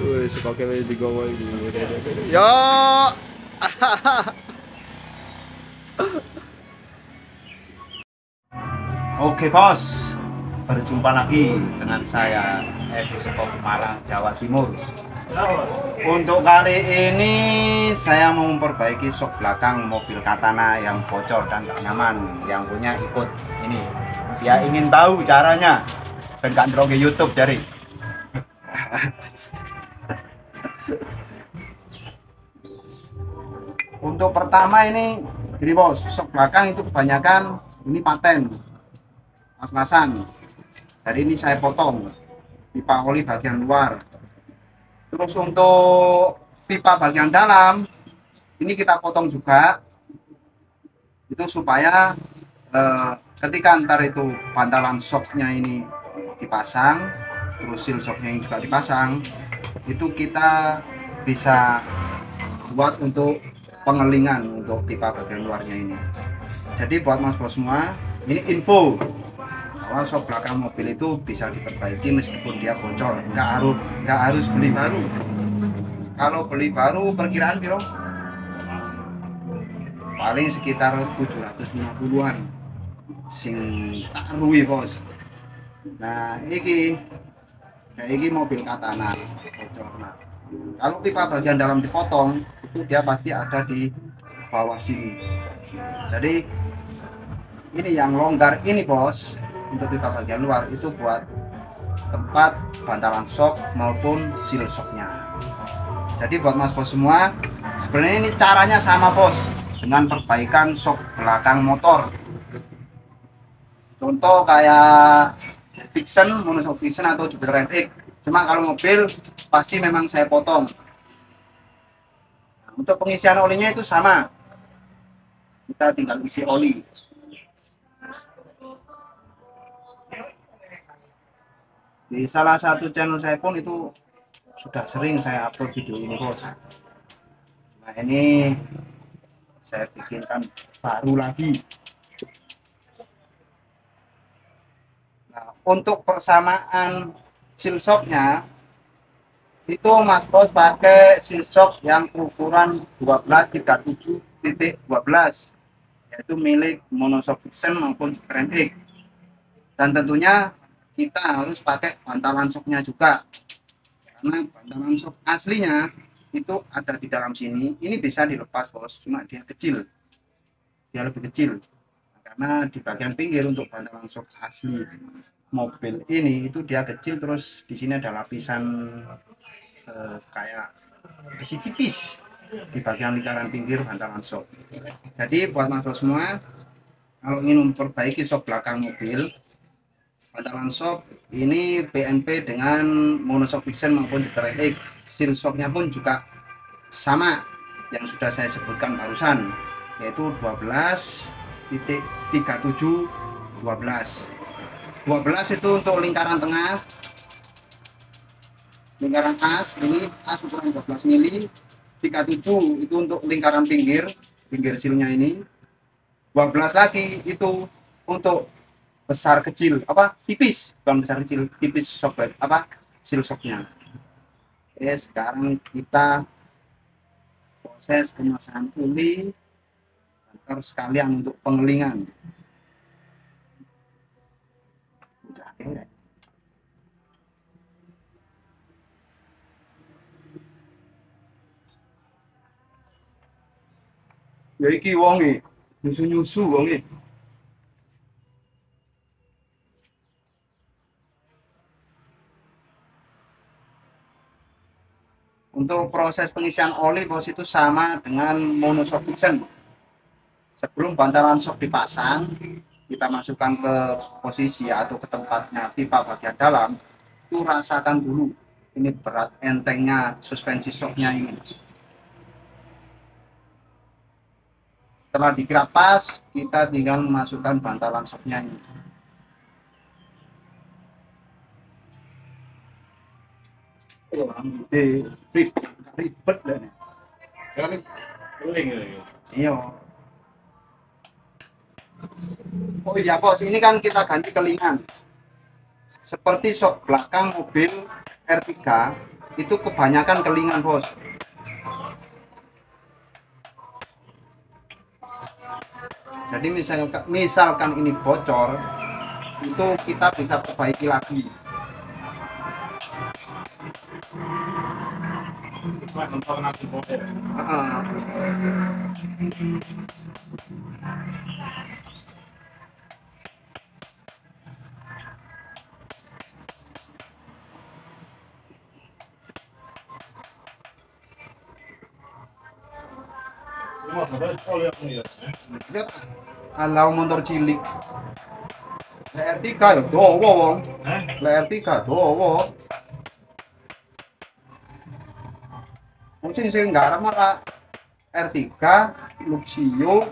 Wes pakai wes digawa iki. Ya. Oke bos, berjumpa lagi dengan saya Edi Sekop Malang, Jawa Timur. Untuk kali ini saya mau memperbaiki sok belakang mobil Katana yang bocor dan tak nyaman. Yang punya ikut ini, dia ingin tahu caranya dan gak ndrong ke YouTube jari. Untuk pertama ini, jadi bos, sok belakang itu kebanyakan ini paten, mas-masan. Jadi ini saya potong pipa oli bagian luar. Terus untuk pipa bagian dalam ini kita potong juga, itu supaya ketika antar itu bantalan shocknya ini dipasang, terus seal shocknya ini juga dipasang, itu kita bisa buat untuk pengelingan untuk pipa bagian luarnya ini. Jadi buat mas bos semua, ini info bahwa shock belakang mobil itu bisa diperbaiki meskipun dia bocor, nggak harus beli baru. Kalau beli baru perkiraan biro paling sekitar 750-an sing tak rugi bos. Nah iki mobil Katana bocor. Nah, kalau pipa bagian dalam dipotong itu dia pasti ada di bawah sini. Jadi ini yang longgar ini bos, untuk pipa bagian luar itu buat tempat bantalan shock maupun seal shocknya. Jadi buat mas bos semua, sebenarnya ini caranya sama bos dengan perbaikan shock belakang motor. Contoh kayak Vixen, monoshock Vixen atau Jupiter MX. Cuma kalau mobil pasti memang saya potong. Nah, untuk pengisian olinya itu sama, kita tinggal isi oli. Di salah satu channel saya pun itu sudah sering saya upload video ini bos. Nah ini saya bikinkan baru lagi. Nah, untuk persamaan seal shocknya itu mas bos pakai seal shock yang ukuran 1237.12, yaitu milik monoshock Vixen maupun Jupiter MX. Dan tentunya kita harus pakai bantalan shocknya juga, karena bantalan shock aslinya itu ada di dalam sini. Ini bisa dilepas bos, cuma dia kecil, dia lebih kecil. Karena di bagian pinggir untuk bantalan shock asli mobil ini itu dia kecil, terus di sini ada lapisan kayak besi tipis di bagian lingkaran pinggir bantalan shock. Jadi buat mas bos semua, kalau ingin memperbaiki shock belakang mobil bantalan shock ini BNP dengan monoshock Vixen maupun Jupiter MX, seal shocknya pun juga sama yang sudah saya sebutkan barusan, yaitu 12.3712. 12 itu untuk lingkaran tengah, lingkaran as, ini as ukuran 12 mili. 37 itu untuk lingkaran pinggir sealnya ini. 12 lagi itu untuk besar kecil, apa tipis, bukan besar kecil, tipis shock apa seal shocknya. Oke, sekarang kita proses pemasangan oli antar sekalian untuk pengelingan. Udah akhirnya. Ya iki wonge nyusu wonge. Untuk proses pengisian oli bos itu sama dengan monoshock Vixen. Sebelum bantalan shock dipasang, kita masukkan ke posisi atau ke tempatnya pipa bagian dalam, itu rasakan dulu ini berat entengnya suspensi shocknya ini. Setelah dikira pas, kita tinggal memasukkan bantalan shocknya ini. Ribet dan iya. Oh iya bos, ini kan kita ganti kelingan. seperti sok belakang mobil R3 itu kebanyakan kelingan bos. Jadi misalkan ini bocor, itu kita bisa perbaiki lagi. Kalau motor cilik R3 ya dowo wong. R3 dowo. Mungkin sing nggarap malah R3 Luxio.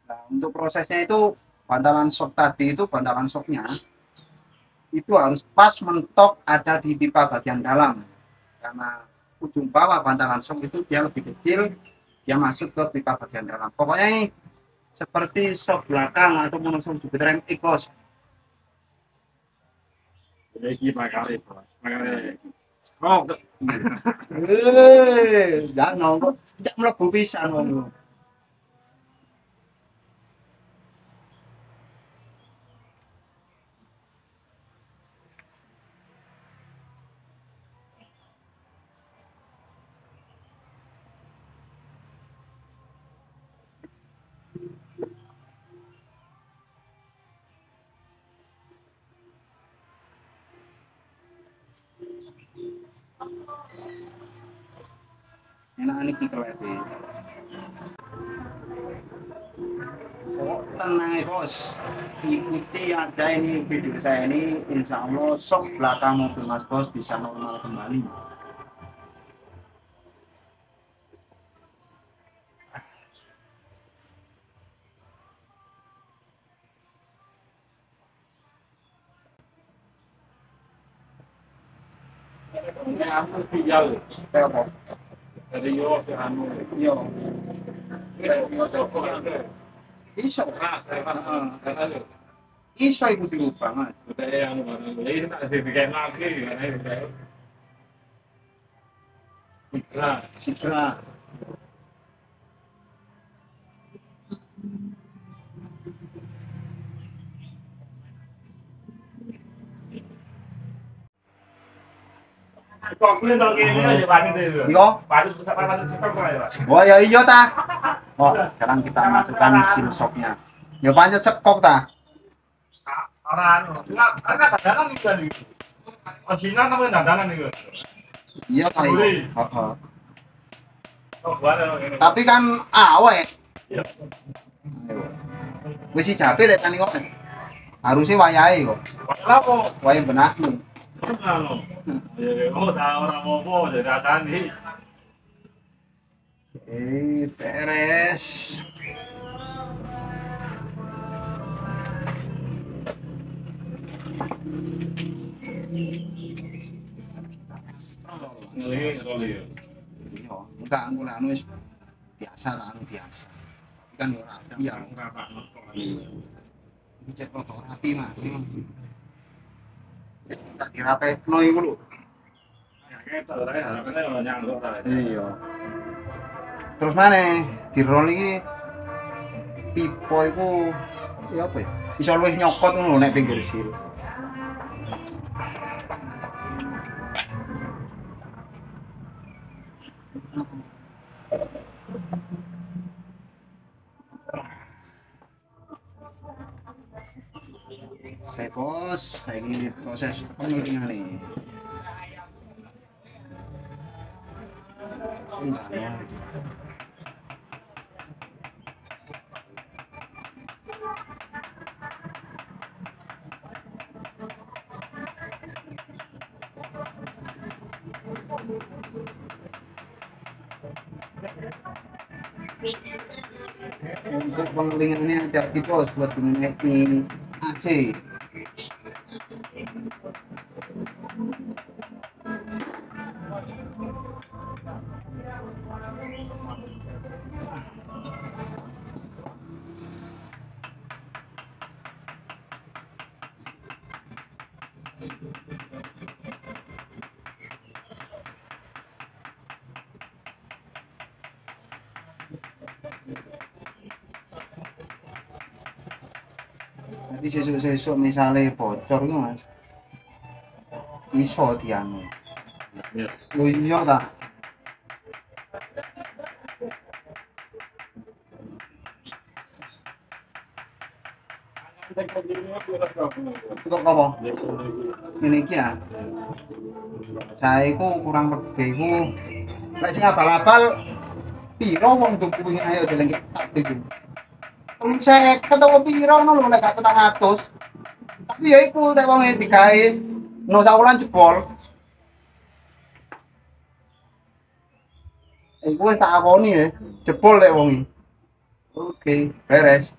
Nah, untuk prosesnya itu bantalan sok tadi itu bantalan soknya itu harus pas mentok ada di pipa bagian dalam, karena ujung bawah bantalan sok itu dia lebih kecil, dia masuk ke pipa bagian dalam. Pokoknya ini seperti sok belakang atau monosok Jupiter MX bos. Ini makanya bos, Jangan ngomong, jangan melebu pisan ngomong. Enak nih kelihatan. Oh, tenang ya bos, ikuti aja ini video saya ini, insya Allah sok belakang mobil mas bos bisa normal kembali. ini anu tinggal Kayak apa? dari yo ke anu, Yo, yo sokong ada, iso, karena iso ibu dirubah mas. udah yang ini tak dibikin lagi, karena udah nah, Segera. kok kuwi dong ini aja panik deh, Yo, panik besar panik cepat kok ya, oh ya iya ta. Oh, sekarang kita masukkan sim shocknya. Ya panjat sekok ta. orang enggak dandanan nih kan, oh Cina namanya dandanan nih, Iya ta. Boleh. Heeh. oh buat ini, Tapi kan awet. iya, Wis si jabe lek tani kok. Harusnya wayahe kok. masalah kok, Wayahe benakmu. kenal, oh tahu orang mau jadi asani. Beres. Ngelingi sekali ya. Iya, enggak anu anu wis biasa lah anu biasa. Tapi kan yo rapi ya. Iya. Iki cek rada rapi mah. Tak dirapekno iku lho. Iya. Terus mana dirol iki pipo iku ya apa ya? Iso luwih nyokot ngono nek pinggir sil. Saya bos, saya ini proses pengeringan nih. Enggak ya. Untuk pengelingannya hati-hati bos buat menaiki AC. Tapi sesuk-sesuk misalnya bocor itu mas, iso dianu. Iya. Lu iya tak? Untuk apa? Ini iki ya. Saya iku kurang lebih iku lek sing abal-abal piro wong tuku ayo deleng tak iku. Saya ketemu piro ngono lho nek gak 400. Tapi ya iku nek wong digawe no saulan jebol. Iku wis tak akoni ya, jebol lek wong iki. Oke, beres.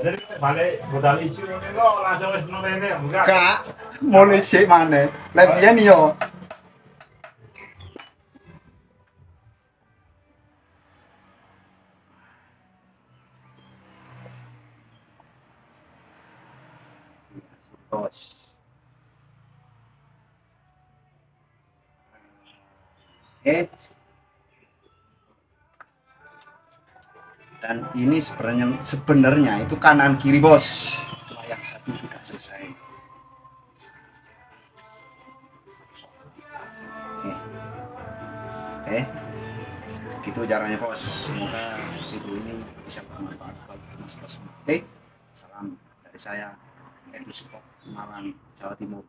Jadi balik modal isu ini kok langsung wis nolene enggak. Kak, mulai sik maneh. Lek biyen yo. Tos. Dan ini sebenarnya itu kanan kiri bos. Yang satu sudah selesai. Oke. Gitu caranya bos. Semoga video ini bisa bermanfaat buat mas bos. Oke. Salam dari saya, Edu Sport, Malang, Jawa Timur.